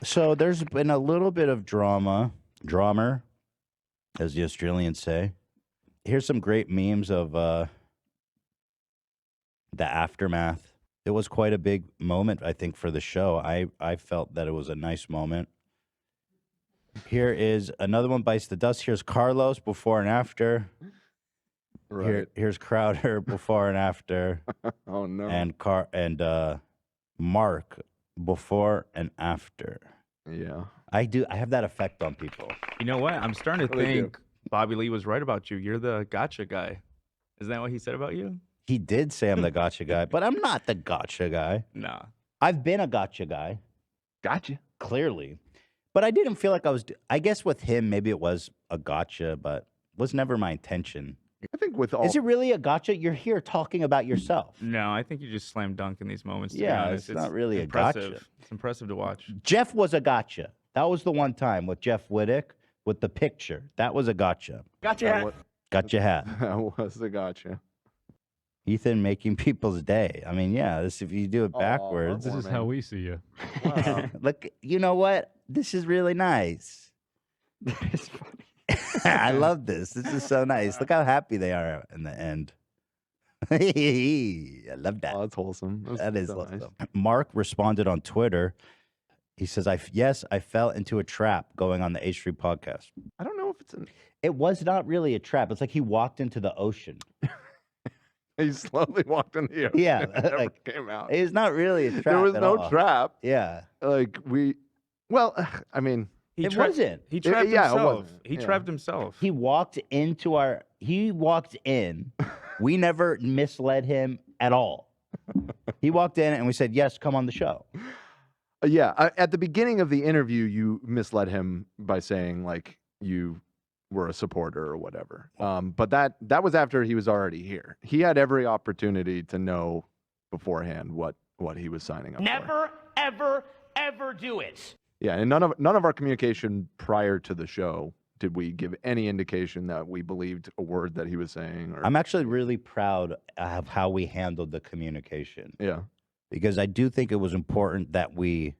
So there's been a little bit of drama, as the Australians say. Here's some great memes of the aftermath. It was quite a big moment, I think, for the show. I felt that it was a nice moment. Here is another one bites the dust. Here's Carlos before and after. Right. Here's Crowder before and after. Oh no. And Mark before and after. Yeah. I have that effect on people. You know what? I'm starting to Really do. think Bobby Lee was right about you. You're the gotcha guy. Isn't that what he said about you? He did say I'm the gotcha guy, but I'm not the gotcha guy. Nah. I've been a gotcha guy. Gotcha. Clearly. But I didn't feel like I was, I guess with him, maybe it was a gotcha, but was never my intention. I think with all. Is it really a gotcha? You're here talking about yourself. No, I think you just slam dunk in these moments. To be Yeah, honest. it's not really a impressive. gotcha. It's impressive to watch. Jeff was a gotcha. That was the one time with Jeff Wittick with the picture. That was a gotcha. Gotcha hat. Gotcha hat. That was the gotcha. Ethan making people's day. I mean, yeah, this if you do it Aw, backwards. This is how we see you. Wow. Look, you know what? This is really nice. That is funny. I love this. This is so nice. Look how happy they are in the end. I love that. Oh, that's wholesome. That is so awesome. nice. Mark responded on Twitter. He says, yes, I fell into a trap going on the H3 podcast. I don't know if it's an. It was not really a trap. It's like he walked into the ocean. He slowly walked in the ocean. Yeah, and never like, came out. It's not really a trap. There was at no all. trap. Yeah. Like we. Well, I mean. He It wasn't. He trapped yeah, it himself. wasn't. He Yeah. trapped himself. He walked into he walked in. We never misled him at all. He walked in and we said, yes, come on the show. Yeah, at the beginning of the interview, you misled him by saying like you were a supporter or whatever. But that was after he was already here. He had every opportunity to know beforehand what he was signing up for. Never, ever, ever do it. Yeah, and none of our communication prior to the show did we give any indication that we believed a word that he was saying. Or, I'm actually really proud of how we handled the communication. yeah. Because I do think it was important that we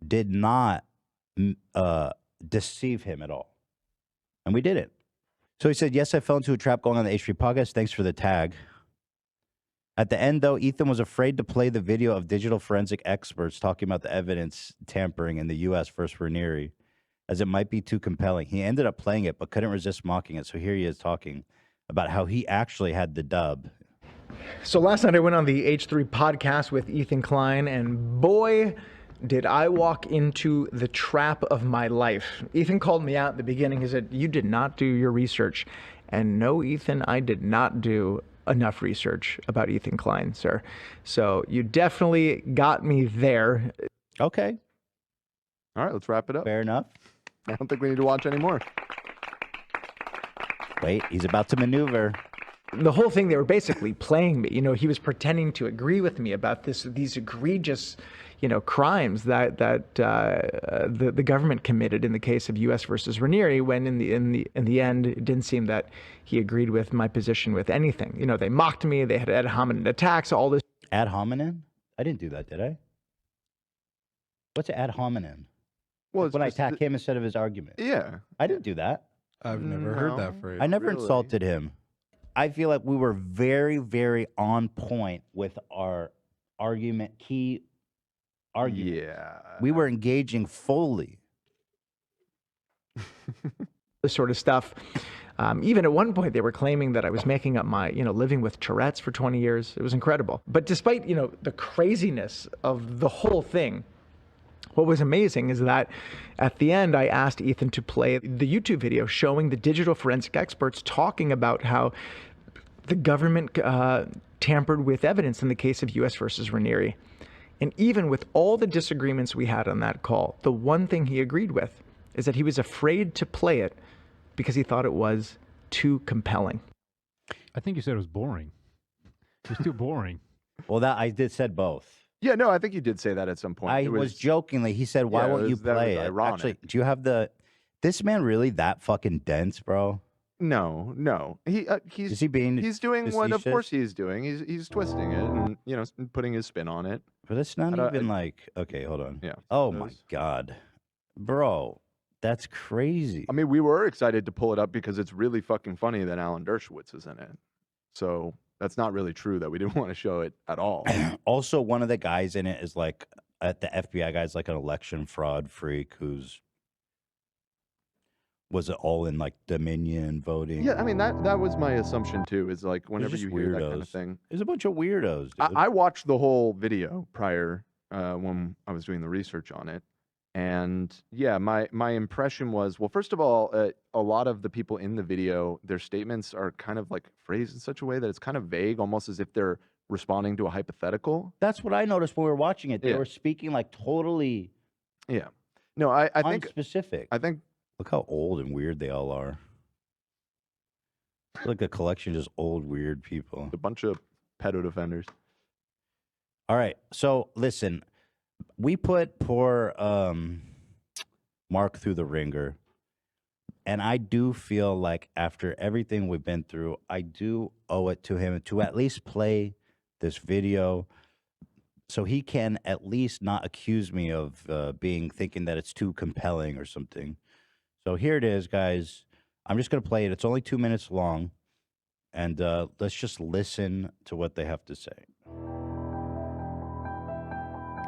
did not deceive him at all. And we didn't. So he said, yes, I fell into a trap going on the H3 podcast. Thanks for the tag. At the end, though, Ethan was afraid to play the video of digital forensic experts talking about the evidence tampering in the U.S. versus Raniere, as it might be too compelling. He ended up playing it, but couldn't resist mocking it. So here he is talking about how he actually had the dub. So last night I went on the H3 podcast with Ethan Klein, and boy, did I walk into the trap of my life. Ethan called me out at the beginning. He said, you did not do your research. And no, Ethan, I did not do enough research about Ethan Klein, sir. So you definitely got me there. Okay. All right, let's wrap it up. Fair enough. I don't think we need to watch anymore. Wait, he's about to maneuver. The whole thing, they were basically playing me. You know, he was pretending to agree with me about these egregious, crimes that the government committed in the case of U.S. versus Raniere. When in the end, it didn't seem that he agreed with my position with anything. You know, they mocked me. They had ad hominem attacks. All this. Ad hominem? I didn't do that, did I? What's ad hominem? Well, When I attack him instead of his argument. Yeah. I didn't do that. I've never heard that phrase. I never Really? insulted him. I feel like we were very, very on point with our key argument. Yeah. We were engaging fully. This sort of stuff. Even at one point, they were claiming that I was making up my, living with Tourette's for 20 years. It was incredible. But despite, the craziness of the whole thing, what was amazing is that at the end, I asked Ethan to play the YouTube video showing the digital forensic experts talking about how the government tampered with evidence in the case of U.S. versus Raniere. And even with all the disagreements we had on that call, the one thing he agreed with is that he was afraid to play it because he thought it was too compelling. I think you said it was boring. It was too boring. Well, I said both. Yeah, no, I think you did say that at some point. I was jokingly. He said, "Why Yeah, won't you that play was it?" ironic. Actually, do you have this man really that fucking dense, bro? No. Is he being He's doing what of facetious? course he's doing. He's twisting it and putting his spin on it. But it's not I don't- even like, okay, hold on. Yeah. Oh it my was- God. Bro, that's crazy. I mean, we were excited to pull it up because it's really fucking funny that Alan Dershowitz is in it. So that's not really true that we didn't want to show it at all. Also, one of the guys in it is like, the FBI guy's like an election fraud freak who's was it all in like Dominion voting. Yeah, I mean that was my assumption too. Is like whenever just you hear that kind of weirdos. thing. There's a bunch of weirdos. Dude. I watched the whole video prior when I was doing the research on it, and yeah, my impression was, well, first of all, a lot of the people in the video, their statements are kind of like phrased in such a way that it's kind of vague, almost as if they're responding to a hypothetical. That's what I noticed when we were watching it. They Yeah. were speaking like totally Yeah, no, I think unspecific. I think Look how old and weird they all are. Like a collection of just old, weird people. a bunch of pedo defenders. All right. So listen, we put poor Mark through the ringer. And I do feel like after everything we've been through, I do owe it to him to at least play this video so he can at least not accuse me of thinking that it's too compelling or something. So here it is, guys. I'm just going to play it. It's only 2 minutes long. And let's just listen to what they have to say.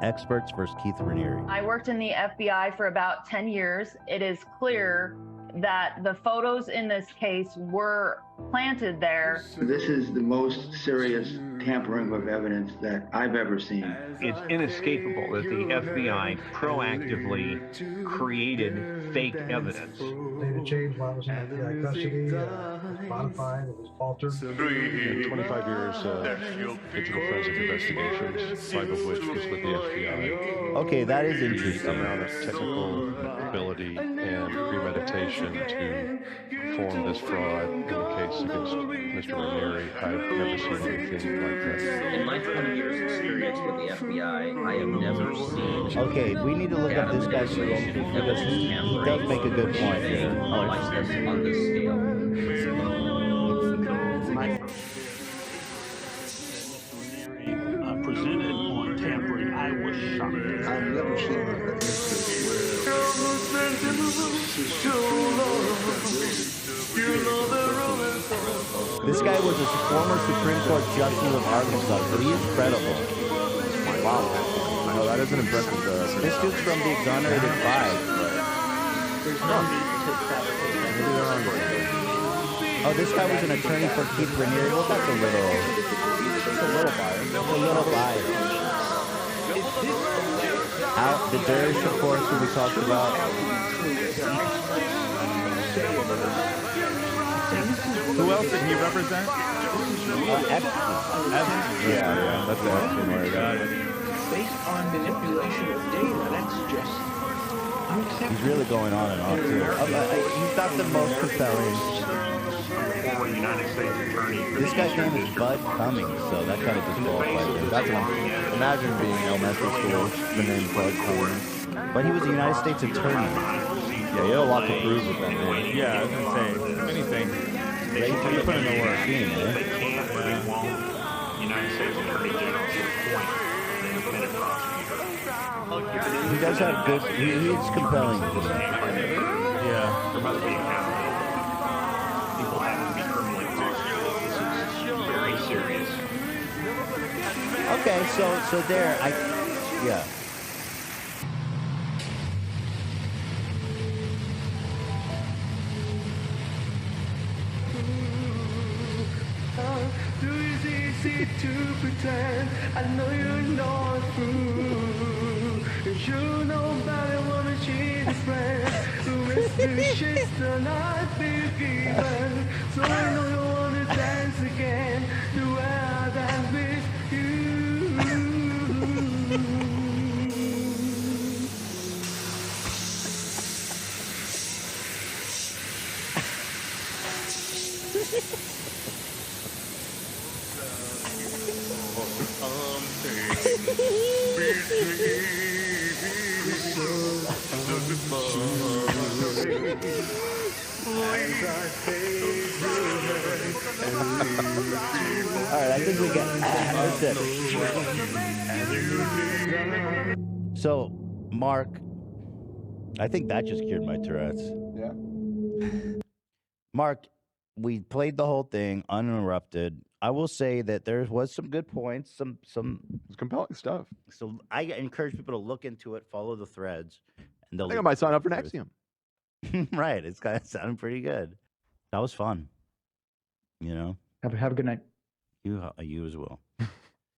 Experts versus Keith Raniere. I worked in the FBI for about 10 years. It is clear that the photos in this case were planted there. This is the most serious tampering of evidence that I've ever seen. It's inescapable that the FBI proactively created fake evidence. Data changed while I was in FBI custody. It was modified. It was altered. 25 years of digital forensic investigations, 5 of which was with the FBI. Okay, that is interesting. The amount of technical ability and premeditation to perform this fraud in the case against Mr. Raniere, I've never seen anything like that. In my 20 years experience with the FBI, I have never seen... Okay, we need to look up this guy's credentials because he does make a good point here. Like this on this scale. Presented on tampering, I was shocked. I've never seen This guy was a former Supreme Court Justice of Arkansas, so he is credible. Wow, I know that is an impressive. This dude's from the Exonerated Five. Oh, this guy was an attorney for Keith Raniere. Well, that's a little biased. A little biased. Out the Dersh, of course, who we talked about. Who else did he represent? Evans. Yeah, that's the Epstein lawyer. Based on manipulation of data, that's just unacceptable. He's really going on and on, too. He's not the most compelling. Former United States Attorney. This guy's name is Bud Cummings, so that kind of disqualifies him. That's imagine being in elementary school, the name Bud Cummings. But he was a United States attorney. Yeah, you had a lot to prove with that name. Yeah, I was gonna say, if anything, He put in the work. They can't, they won't. United States Attorney General to appoint an independent prosecutor. He does have good. He's compelling. yeah. There must be accountability. People have to be criminally prosecuted. This is very serious. Okay, so there, yeah. It's easy to pretend I know you're not through. You nobody wanna cheat a friend who is the shit that I've been given. So I know you wanna dance again the way I dance with you. All right, right, I think we got. That's it. So, Mark, I think that just cured my Tourette's. Yeah. Mark, we played the whole thing uninterrupted. I will say that there was some good points, some It's compelling stuff. So I encourage people to look into it, follow the threads, and they'll. I think I might sign up for NXIVM. Right, it's kind of sounding pretty good. That was fun. You know. Have a good night. You as well.